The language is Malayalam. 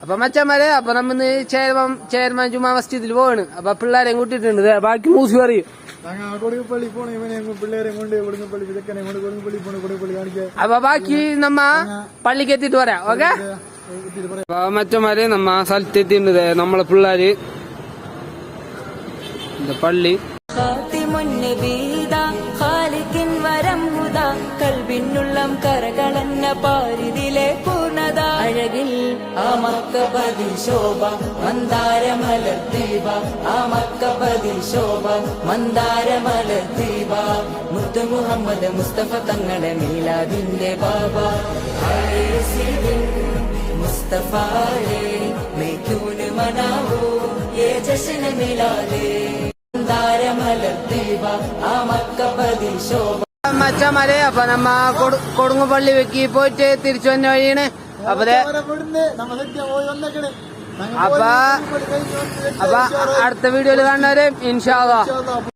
അപ്പൊ മച്ചന്മാരെ അപ്പൊ നമ്മന്ന് ചെയർമാൻ ജുമാ മസ്ജിദിൽ പോവാണ്. അപ്പൊ പിള്ളേരെ കൂട്ടിട്ടുണ്ട്. ബാക്കി മൂസി പറയും. അപ്പൊ ബാക്കി നമ്മ പള്ളിക്ക് എത്തിയിട്ട് പറയാം. ഓക്കെ. അപ്പൊ മച്ചന്മാരെ നമ്മ സ്ഥലത്ത് എത്തിയിട്ടുണ്ട്. നമ്മളെ പിള്ളേര് പള്ളി കൽബിനുള്ളം കരകളന്ന പാരിതിലെ പൂർണ്ണത അഴകിൽ ആ മക്കബദി ശോഭ മന്ദാരമലർ ദീപ ആ മക്കബദി ശോഭ മന്ദാരമലർ ദീപ മുത്ത് മുഹമ്മദ് മുസ്തഫ തങ്ങളെ മീലാദിന്റെ ബാബ മുസ്തഫായെ മേക്കൂന് മനാവോ യേ ജശ്ന മിലാദേ മന്ദാരമലർ ദീപ ആ മക്കബദി ശോഭ മച്ചന്മാരെ അപ്പൊ നമ്മ കൊടുങ്ങുപള്ളി വെക്കി പോയിട്ട് തിരിച്ചു വന്ന വഴിയാണ്. അപ്പൊ അടുത്ത വീഡിയോയിൽ കാണുന്നവരെ ഇൻഷാ അല്ലാഹ്.